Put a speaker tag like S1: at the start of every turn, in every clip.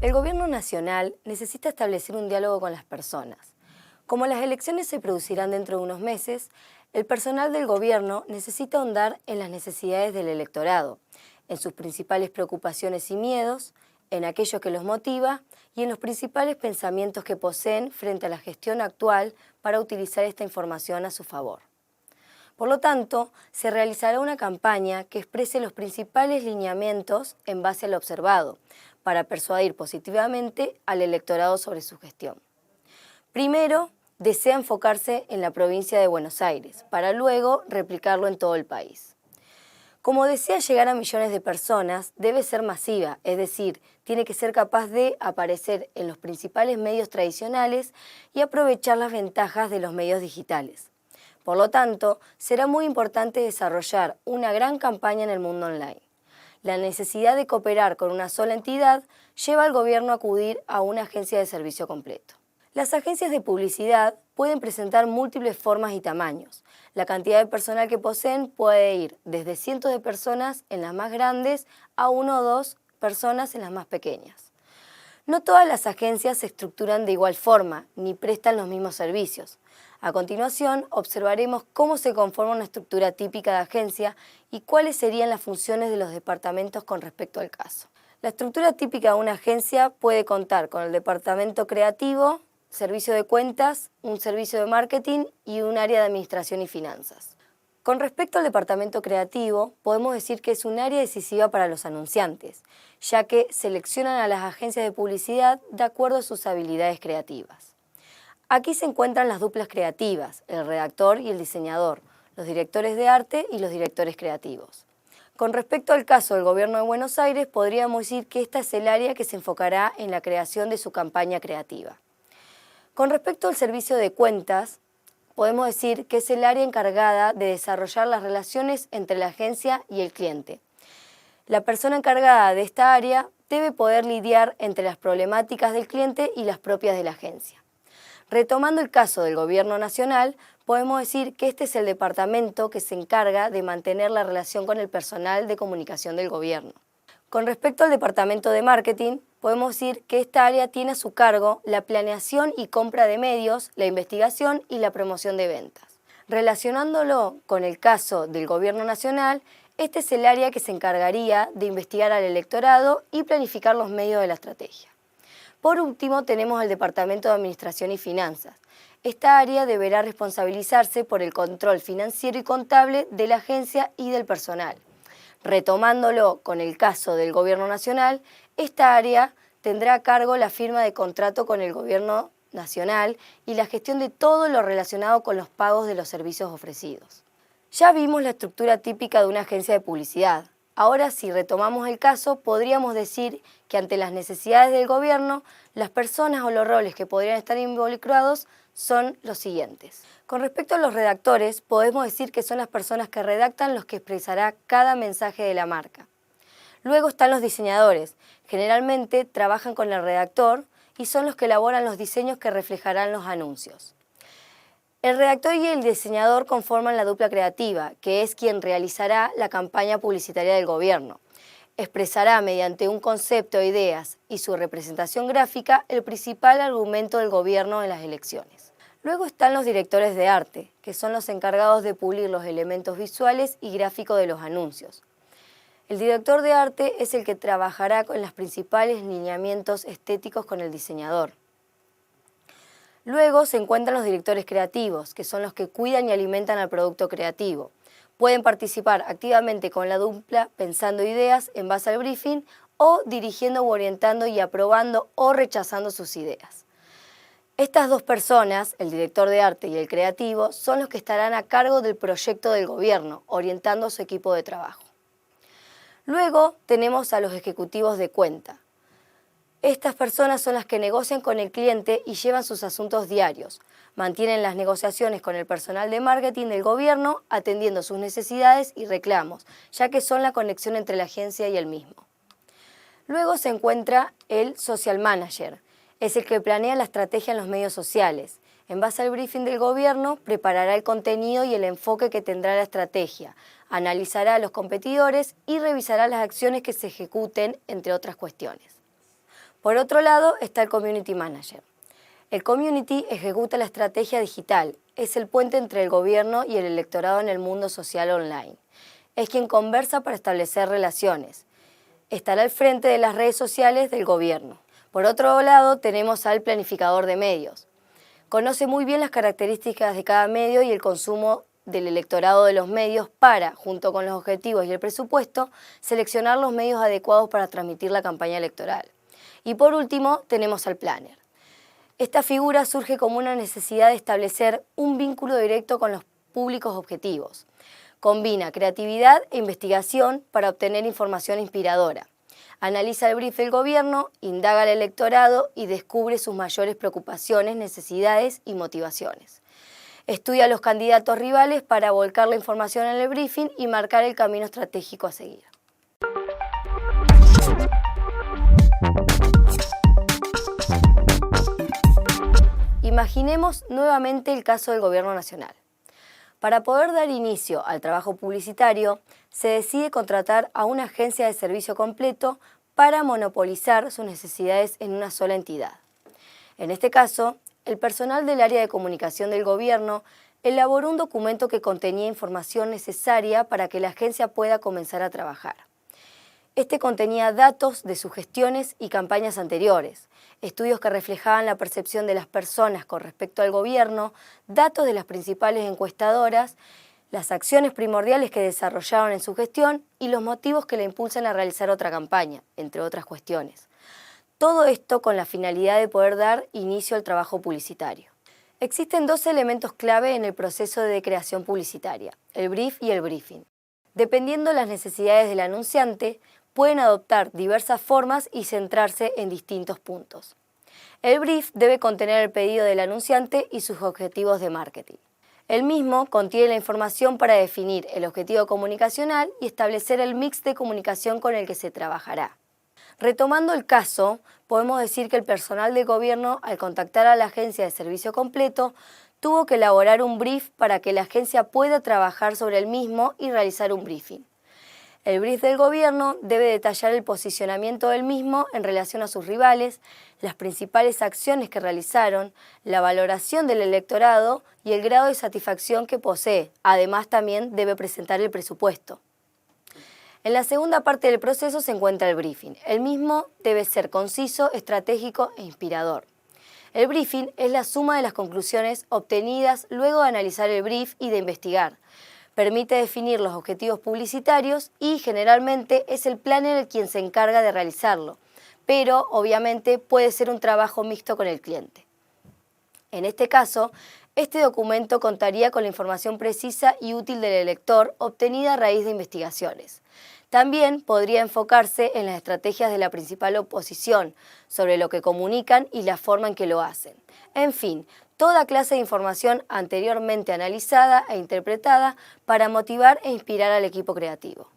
S1: El gobierno nacional necesita establecer un diálogo con las personas. Como las elecciones se producirán dentro de unos meses, el personal del gobierno necesita ahondar en las necesidades del electorado, en sus principales preocupaciones y miedos, en aquello que los motiva y en los principales pensamientos que poseen frente a la gestión actual para utilizar esta información a su favor. Por lo tanto, se realizará una campaña que exprese los principales lineamientos en base a lo observado, para persuadir positivamente al electorado sobre su gestión. Primero, desea enfocarse en la provincia de Buenos Aires, para luego replicarlo en todo el país. Como desea llegar a millones de personas, debe ser masiva, es decir, tiene que ser capaz de aparecer en los principales medios tradicionales y aprovechar las ventajas de los medios digitales. Por lo tanto, será muy importante desarrollar una gran campaña en el mundo online. La necesidad de cooperar con una sola entidad lleva al gobierno a acudir a una agencia de servicio completo. Las agencias de publicidad pueden presentar múltiples formas y tamaños. La cantidad de personal que poseen puede ir desde cientos de personas en las más grandes a 1 o 2 personas en las más pequeñas. No todas las agencias se estructuran de igual forma ni prestan los mismos servicios. A continuación, observaremos cómo se conforma una estructura típica de agencia y cuáles serían las funciones de los departamentos con respecto al caso. La estructura típica de una agencia puede contar con el departamento creativo, servicio de cuentas, un servicio de marketing y un área de administración y finanzas. Con respecto al departamento creativo, podemos decir que es un área decisiva para los anunciantes, ya que seleccionan a las agencias de publicidad de acuerdo a sus habilidades creativas. Aquí se encuentran las duplas creativas, el redactor y el diseñador, los directores de arte y los directores creativos. Con respecto al caso del Gobierno de Buenos Aires, podríamos decir que esta es el área que se enfocará en la creación de su campaña creativa. Con respecto al servicio de cuentas, podemos decir que es el área encargada de desarrollar las relaciones entre la agencia y el cliente. La persona encargada de esta área debe poder lidiar entre las problemáticas del cliente y las propias de la agencia. Retomando el caso del Gobierno Nacional, podemos decir que este es el departamento que se encarga de mantener la relación con el personal de comunicación del gobierno. Con respecto al departamento de marketing, podemos decir que esta área tiene a su cargo la planeación y compra de medios, la investigación y la promoción de ventas. Relacionándolo con el caso del Gobierno Nacional, este es el área que se encargaría de investigar al electorado y planificar los medios de la estrategia. Por último, tenemos el Departamento de Administración y Finanzas. Esta área deberá responsabilizarse por el control financiero y contable de la agencia y del personal. Retomándolo con el caso del Gobierno Nacional, esta área tendrá a cargo la firma de contrato con el Gobierno Nacional y la gestión de todo lo relacionado con los pagos de los servicios ofrecidos. Ya vimos la estructura típica de una agencia de publicidad. Ahora, si retomamos el caso, podríamos decir que ante las necesidades del gobierno, las personas o los roles que podrían estar involucrados son los siguientes. Con respecto a los redactores, podemos decir que son las personas que redactan los que expresará cada mensaje de la marca. Luego están los diseñadores. Generalmente trabajan con el redactor y son los que elaboran los diseños que reflejarán los anuncios. El redactor y el diseñador conforman la dupla creativa, que es quien realizará la campaña publicitaria del gobierno. Expresará mediante un concepto, ideas y su representación gráfica el principal argumento del gobierno en las elecciones. Luego están los directores de arte, que son los encargados de pulir los elementos visuales y gráficos de los anuncios. El director de arte es el que trabajará con los principales lineamientos estéticos con el diseñador. Luego se encuentran los directores creativos, que son los que cuidan y alimentan al producto creativo. Pueden participar activamente con la dupla pensando ideas en base al briefing o dirigiendo o orientando y aprobando o rechazando sus ideas. Estas dos personas, el director de arte y el creativo, son los que estarán a cargo del proyecto del gobierno, orientando a su equipo de trabajo. Luego tenemos a los ejecutivos de cuenta. Estas personas son las que negocian con el cliente y llevan sus asuntos diarios. Mantienen las negociaciones con el personal de marketing del gobierno, atendiendo sus necesidades y reclamos, ya que son la conexión entre la agencia y el mismo. Luego se encuentra el social manager. Es el que planea la estrategia en los medios sociales. En base al briefing del gobierno, preparará el contenido y el enfoque que tendrá la estrategia, analizará a los competidores y revisará las acciones que se ejecuten, entre otras cuestiones. Por otro lado está el Community Manager. El Community ejecuta la estrategia digital, es el puente entre el gobierno y el electorado en el mundo social online. Es quien conversa para establecer relaciones. Estará al frente de las redes sociales del gobierno. Por otro lado tenemos al Planificador de Medios. Conoce muy bien las características de cada medio y el consumo del electorado de los medios para, junto con los objetivos y el presupuesto, seleccionar los medios adecuados para transmitir la campaña electoral. Y por último, tenemos al Planner. Esta figura surge como una necesidad de establecer un vínculo directo con los públicos objetivos. Combina creatividad e investigación para obtener información inspiradora. Analiza el brief del gobierno, indaga al electorado y descubre sus mayores preocupaciones, necesidades y motivaciones. Estudia a los candidatos rivales para volcar la información en el briefing y marcar el camino estratégico a seguir. Imaginemos nuevamente el caso del Gobierno Nacional. Para poder dar inicio al trabajo publicitario, se decide contratar a una agencia de servicio completo para monopolizar sus necesidades en una sola entidad. En este caso, el personal del área de comunicación del gobierno elaboró un documento que contenía información necesaria para que la agencia pueda comenzar a trabajar. Este contenía datos de sus gestiones y campañas anteriores, estudios que reflejaban la percepción de las personas con respecto al gobierno, datos de las principales encuestadoras, las acciones primordiales que desarrollaron en su gestión y los motivos que le impulsan a realizar otra campaña, entre otras cuestiones. Todo esto con la finalidad de poder dar inicio al trabajo publicitario. Existen dos elementos clave en el proceso de creación publicitaria, el brief y el briefing. Dependiendo de las necesidades del anunciante, pueden adoptar diversas formas y centrarse en distintos puntos. El brief debe contener el pedido del anunciante y sus objetivos de marketing. El mismo contiene la información para definir el objetivo comunicacional y establecer el mix de comunicación con el que se trabajará. Retomando el caso, podemos decir que el personal del gobierno, al contactar a la agencia de servicio completo, tuvo que elaborar un brief para que la agencia pueda trabajar sobre el mismo y realizar un briefing. El brief del gobierno debe detallar el posicionamiento del mismo en relación a sus rivales, las principales acciones que realizaron, la valoración del electorado y el grado de satisfacción que posee. Además, también debe presentar el presupuesto. En la segunda parte del proceso se encuentra el briefing. El mismo debe ser conciso, estratégico e inspirador. El briefing es la suma de las conclusiones obtenidas luego de analizar el brief y de investigar. Permite definir los objetivos publicitarios y generalmente es el planner quien se encarga de realizarlo, pero obviamente puede ser un trabajo mixto con el cliente. En este caso, este documento contaría con la información precisa y útil del elector obtenida a raíz de investigaciones. También podría enfocarse en las estrategias de la principal oposición, sobre lo que comunican y la forma en que lo hacen. En fin, toda clase de información anteriormente analizada e interpretada para motivar e inspirar al equipo creativo.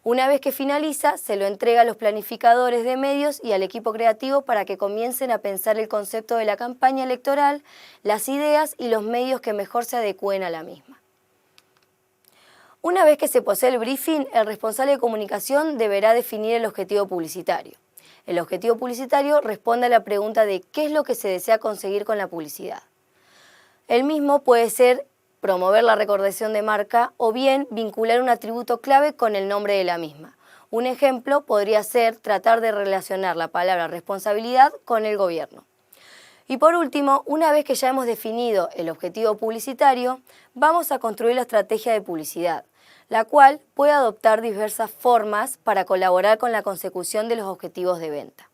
S1: Una vez que finaliza, se lo entrega a los planificadores de medios y al equipo creativo para que comiencen a pensar el concepto de la campaña electoral, las ideas y los medios que mejor se adecúen a la misma. Una vez que se posee el briefing, el responsable de comunicación deberá definir el objetivo publicitario. El objetivo publicitario responde a la pregunta de qué es lo que se desea conseguir con la publicidad. El mismo puede ser promover la recordación de marca o bien vincular un atributo clave con el nombre de la misma. Un ejemplo podría ser tratar de relacionar la palabra responsabilidad con el gobierno. Y por último, una vez que ya hemos definido el objetivo publicitario, vamos a construir la estrategia de publicidad, la cual puede adoptar diversas formas para colaborar con la consecución de los objetivos de venta.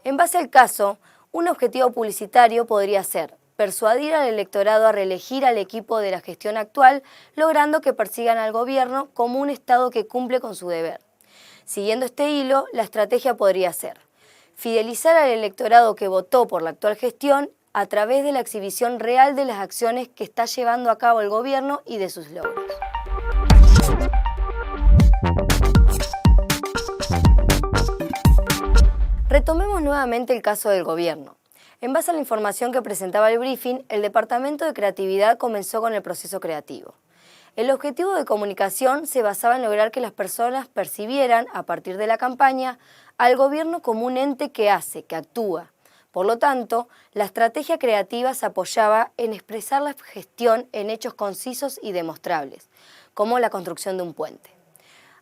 S1: En base al caso, un objetivo publicitario podría ser persuadir al electorado a reelegir al equipo de la gestión actual, logrando que persigan al gobierno como un Estado que cumple con su deber. Siguiendo este hilo, la estrategia podría ser fidelizar al electorado que votó por la actual gestión a través de la exhibición real de las acciones que está llevando a cabo el gobierno y de sus logros. Retomemos nuevamente el caso del gobierno. En base a la información que presentaba el briefing, el Departamento de Creatividad comenzó con el proceso creativo. El objetivo de comunicación se basaba en lograr que las personas percibieran, a partir de la campaña, al gobierno como un ente que hace, que actúa. Por lo tanto, la estrategia creativa se apoyaba en expresar la gestión en hechos concisos y demostrables, como la construcción de un puente.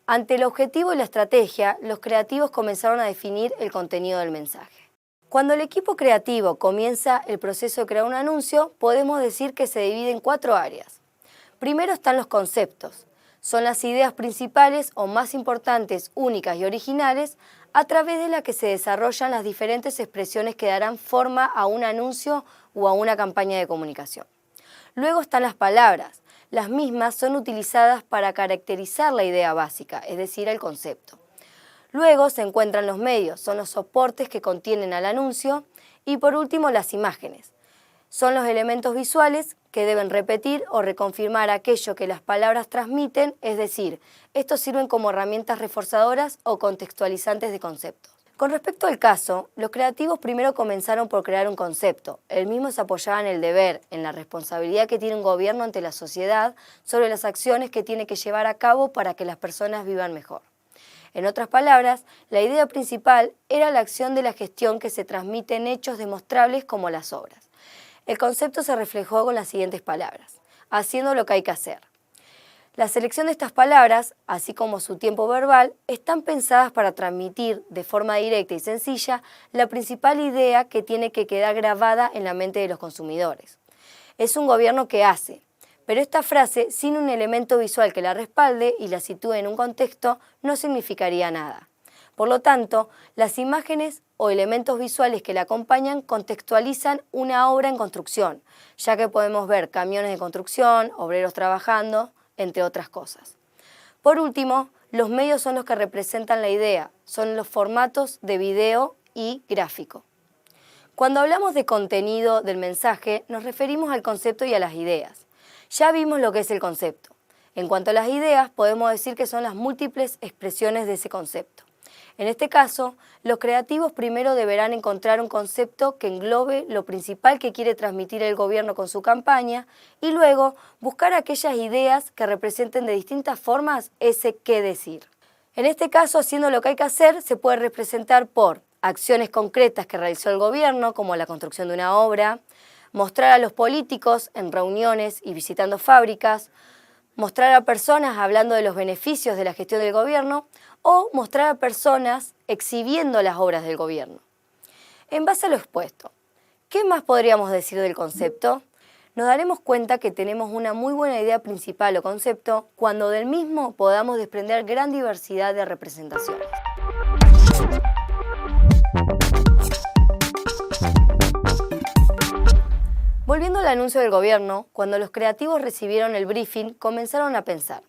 S1: Ante el objetivo y la estrategia, los creativos comenzaron a definir el contenido del mensaje. Cuando el equipo creativo comienza el proceso de crear un anuncio, podemos decir que se divide en 4 áreas. Primero están los conceptos. Son las ideas principales o más importantes, únicas y originales, a través de las que se desarrollan las diferentes expresiones que darán forma a un anuncio o a una campaña de comunicación. Luego están las palabras. Las mismas son utilizadas para caracterizar la idea básica, es decir, el concepto. Luego se encuentran los medios, son los soportes que contienen al anuncio. Y por último, las imágenes. Son los elementos visuales que deben repetir o reconfirmar aquello que las palabras transmiten, es decir, estos sirven como herramientas reforzadoras o contextualizantes de conceptos. Con respecto al caso, los creativos primero comenzaron por crear un concepto. El mismo se apoyaba en el deber, en la responsabilidad que tiene un gobierno ante la sociedad sobre las acciones que tiene que llevar a cabo para que las personas vivan mejor. En otras palabras, la idea principal era la acción de la gestión que se transmite en hechos demostrables como las obras. El concepto se reflejó con las siguientes palabras: haciendo lo que hay que hacer. La selección de estas palabras, así como su tiempo verbal, están pensadas para transmitir de forma directa y sencilla la principal idea que tiene que quedar grabada en la mente de los consumidores. Es un gobierno que hace. Pero esta frase, sin un elemento visual que la respalde y la sitúe en un contexto, no significaría nada. Por lo tanto, las imágenes o elementos visuales que la acompañan contextualizan una obra en construcción, ya que podemos ver camiones de construcción, obreros trabajando, entre otras cosas. Por último, los medios son los que representan la idea, son los formatos de video y gráfico. Cuando hablamos de contenido del mensaje, nos referimos al concepto y a las ideas. Ya vimos lo que es el concepto. En cuanto a las ideas, podemos decir que son las múltiples expresiones de ese concepto. En este caso, los creativos primero deberán encontrar un concepto que englobe lo principal que quiere transmitir el gobierno con su campaña y luego buscar aquellas ideas que representen de distintas formas ese qué decir. En este caso, haciendo lo que hay que hacer, se puede representar por acciones concretas que realizó el gobierno, como la construcción de una obra, mostrar a los políticos en reuniones y visitando fábricas, mostrar a personas hablando de los beneficios de la gestión del gobierno o mostrar a personas exhibiendo las obras del gobierno. En base a lo expuesto, ¿qué más podríamos decir del concepto? Nos daremos cuenta que tenemos una muy buena idea principal o concepto cuando del mismo podamos desprender gran diversidad de representaciones. Volviendo al anuncio del gobierno, cuando los creativos recibieron el briefing, comenzaron a pensar.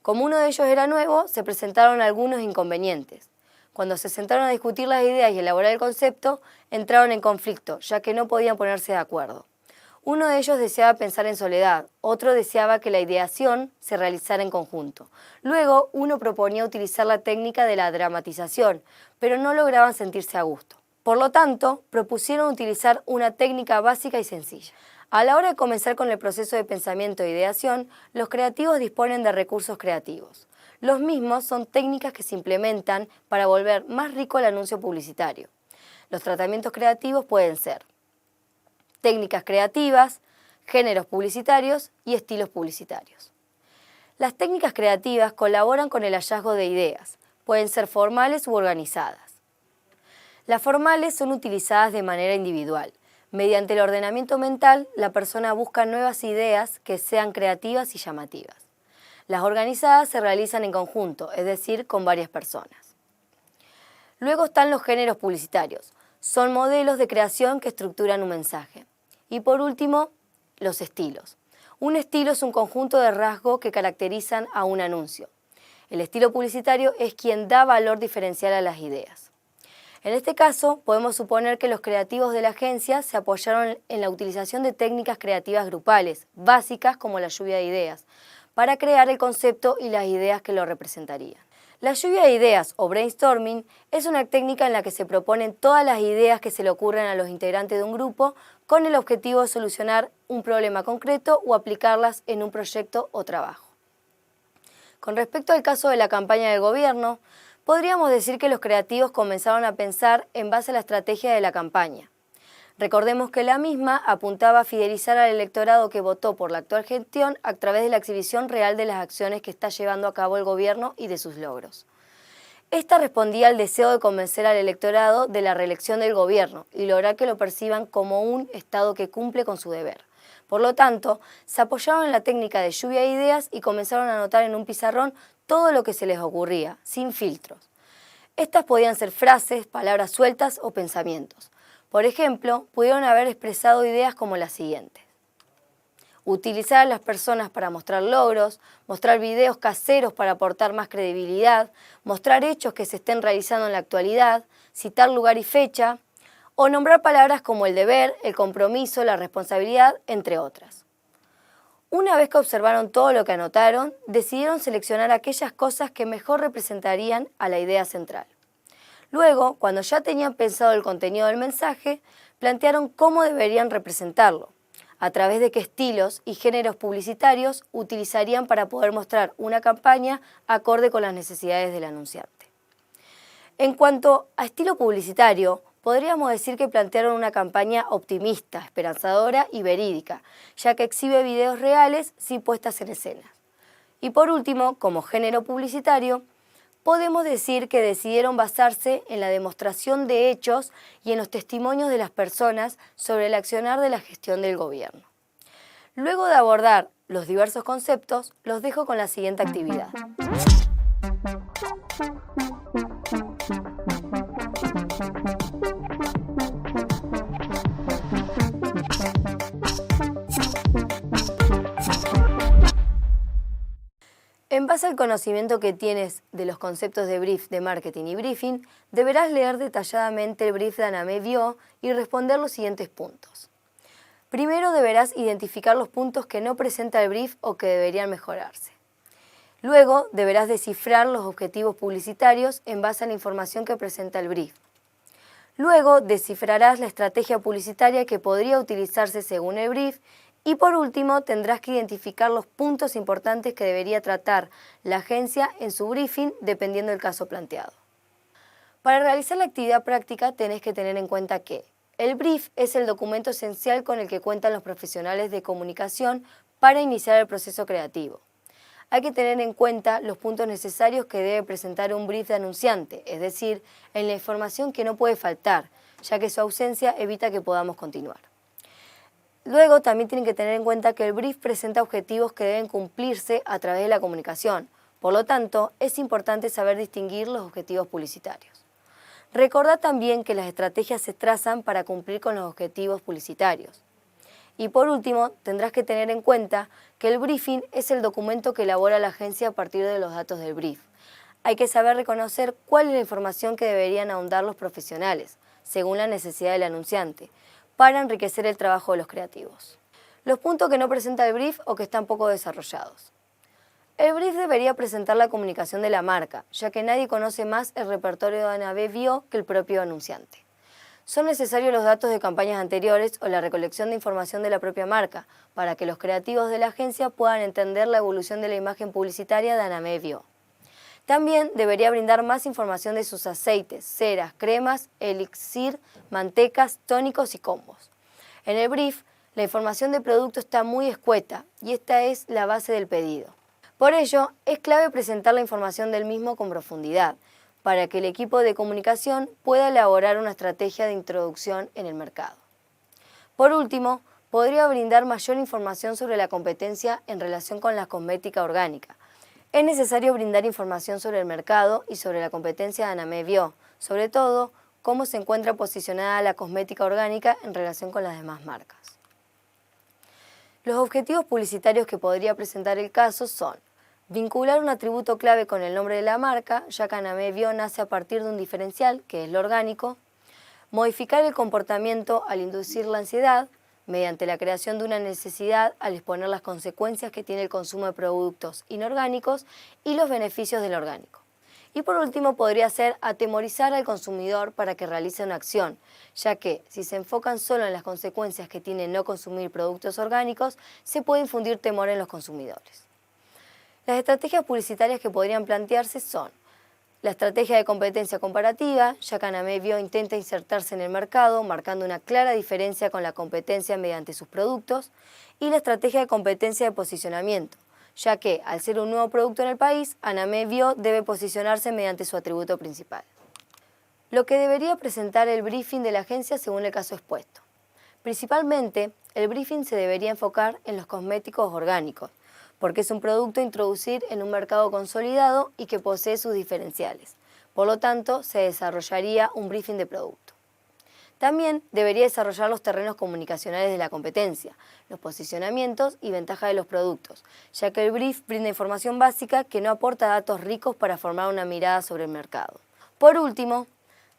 S1: Como uno de ellos era nuevo, se presentaron algunos inconvenientes. Cuando se sentaron a discutir las ideas y elaborar el concepto, entraron en conflicto, ya que no podían ponerse de acuerdo. Uno de ellos deseaba pensar en soledad, otro deseaba que la ideación se realizara en conjunto. Luego, uno proponía utilizar la técnica de la dramatización, pero no lograban sentirse a gusto. Por lo tanto, propusieron utilizar una técnica básica y sencilla. A la hora de comenzar con el proceso de pensamiento e ideación, los creativos disponen de recursos creativos. Los mismos son técnicas que se implementan para volver más rico el anuncio publicitario. Los tratamientos creativos pueden ser técnicas creativas, géneros publicitarios y estilos publicitarios. Las técnicas creativas colaboran con el hallazgo de ideas, pueden ser formales u organizadas. Las formales son utilizadas de manera individual. Mediante el ordenamiento mental, la persona busca nuevas ideas que sean creativas y llamativas. Las organizadas se realizan en conjunto, es decir, con varias personas. Luego están los géneros publicitarios. Son modelos de creación que estructuran un mensaje. Y por último, los estilos. Un estilo es un conjunto de rasgos que caracterizan a un anuncio. El estilo publicitario es quien da valor diferencial a las ideas. En este caso, podemos suponer que los creativos de la agencia se apoyaron en la utilización de técnicas creativas grupales, básicas como la lluvia de ideas, para crear el concepto y las ideas que lo representarían. La lluvia de ideas o brainstorming es una técnica en la que se proponen todas las ideas que se le ocurren a los integrantes de un grupo con el objetivo de solucionar un problema concreto o aplicarlas en un proyecto o trabajo. Con respecto al caso de la campaña del gobierno, podríamos decir que los creativos comenzaron a pensar en base a la estrategia de la campaña. Recordemos que la misma apuntaba a fidelizar al electorado que votó por la actual gestión a través de la exhibición real de las acciones que está llevando a cabo el gobierno y de sus logros. Esta respondía al deseo de convencer al electorado de la reelección del gobierno y lograr que lo perciban como un Estado que cumple con su deber. Por lo tanto, se apoyaron en la técnica de lluvia de ideas y comenzaron a anotar en un pizarrón todo lo que se les ocurría, sin filtros. Estas podían ser frases, palabras sueltas o pensamientos. Por ejemplo, pudieron haber expresado ideas como las siguientes: utilizar a las personas para mostrar logros, mostrar videos caseros para aportar más credibilidad, mostrar hechos que se estén realizando en la actualidad, citar lugar y fecha, o nombrar palabras como el deber, el compromiso, la responsabilidad, entre otras. Una vez que observaron todo lo que anotaron, decidieron seleccionar aquellas cosas que mejor representarían a la idea central. Luego, cuando ya tenían pensado el contenido del mensaje, plantearon cómo deberían representarlo, a través de qué estilos y géneros publicitarios utilizarían para poder mostrar una campaña acorde con las necesidades del anunciante. En cuanto a estilo publicitario, podríamos decir que plantearon una campaña optimista, esperanzadora y verídica, ya que exhibe videos reales sin puestas en escena. Y por último, como género publicitario, podemos decir que decidieron basarse en la demostración de hechos y en los testimonios de las personas sobre el accionar de la gestión del gobierno. Luego de abordar los diversos conceptos, los dejo con la siguiente actividad. En base al conocimiento que tienes de los conceptos de brief, de marketing y briefing, deberás leer detalladamente el brief de Anamé Bio y responder los siguientes puntos. Primero deberás identificar los puntos que no presenta el brief o que deberían mejorarse. Luego deberás descifrar los objetivos publicitarios en base a la información que presenta el brief. Luego descifrarás la estrategia publicitaria que podría utilizarse según el brief. Y por último, tendrás que identificar los puntos importantes que debería tratar la agencia en su briefing dependiendo del caso planteado. Para realizar la actividad práctica tenés que tener en cuenta que el brief es el documento esencial con el que cuentan los profesionales de comunicación para iniciar el proceso creativo. Hay que tener en cuenta los puntos necesarios que debe presentar un brief de anunciante, es decir, en la información que no puede faltar, ya que su ausencia evita que podamos continuar. Luego también tienen que tener en cuenta que el brief presenta objetivos que deben cumplirse a través de la comunicación. Por lo tanto, es importante saber distinguir los objetivos publicitarios. Recordá también que las estrategias se trazan para cumplir con los objetivos publicitarios. Y por último, tendrás que tener en cuenta que el briefing es el documento que elabora la agencia a partir de los datos del brief. Hay que saber reconocer cuál es la información que deberían ahondar los profesionales, según la necesidad del anunciante, para enriquecer el trabajo de los creativos. Los puntos que no presenta el brief o que están poco desarrollados. El brief debería presentar la comunicación de la marca, ya que nadie conoce más el repertorio de Anamé Bio que el propio anunciante. Son necesarios los datos de campañas anteriores o la recolección de información de la propia marca, para que los creativos de la agencia puedan entender la evolución de la imagen publicitaria de Anamé Bio. También debería brindar más información de sus aceites, ceras, cremas, elixir, mantecas, tónicos y combos. En el brief, la información de producto está muy escueta y esta es la base del pedido. Por ello, es clave presentar la información del mismo con profundidad, para que el equipo de comunicación pueda elaborar una estrategia de introducción en el mercado. Por último, podría brindar mayor información sobre la competencia en relación con la cosmética orgánica. Es necesario brindar información sobre el mercado y sobre la competencia de Anamé Bio, sobre todo cómo se encuentra posicionada la cosmética orgánica en relación con las demás marcas. Los objetivos publicitarios que podría presentar el caso son vincular un atributo clave con el nombre de la marca, ya que Anamé Bio nace a partir de un diferencial, que es lo orgánico, modificar el comportamiento al inducir la ansiedad, mediante la creación de una necesidad al exponer las consecuencias que tiene el consumo de productos inorgánicos y los beneficios del orgánico. Y por último, podría ser atemorizar al consumidor para que realice una acción, ya que si se enfocan solo en las consecuencias que tiene no consumir productos orgánicos, se puede infundir temor en los consumidores. Las estrategias publicitarias que podrían plantearse son la estrategia de competencia comparativa, ya que Anamé Bio intenta insertarse en el mercado, marcando una clara diferencia con la competencia mediante sus productos, y la estrategia de competencia de posicionamiento, ya que, al ser un nuevo producto en el país, Anamé Bio debe posicionarse mediante su atributo principal. Lo que debería presentar el briefing de la agencia según el caso expuesto. Principalmente, el briefing se debería enfocar en los cosméticos orgánicos, porque es un producto a introducir en un mercado consolidado y que posee sus diferenciales. Por lo tanto, se desarrollaría un briefing de producto. También debería desarrollar los terrenos comunicacionales de la competencia, los posicionamientos y ventajas de los productos, ya que el brief brinda información básica que no aporta datos ricos para formar una mirada sobre el mercado. Por último,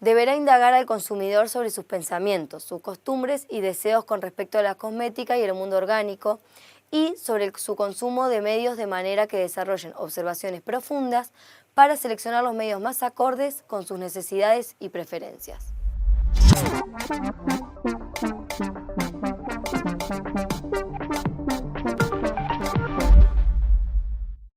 S1: deberá indagar al consumidor sobre sus pensamientos, sus costumbres y deseos con respecto a la cosmética y el mundo orgánico, y sobre su consumo de medios de manera que desarrollen observaciones profundas para seleccionar los medios más acordes con sus necesidades y preferencias.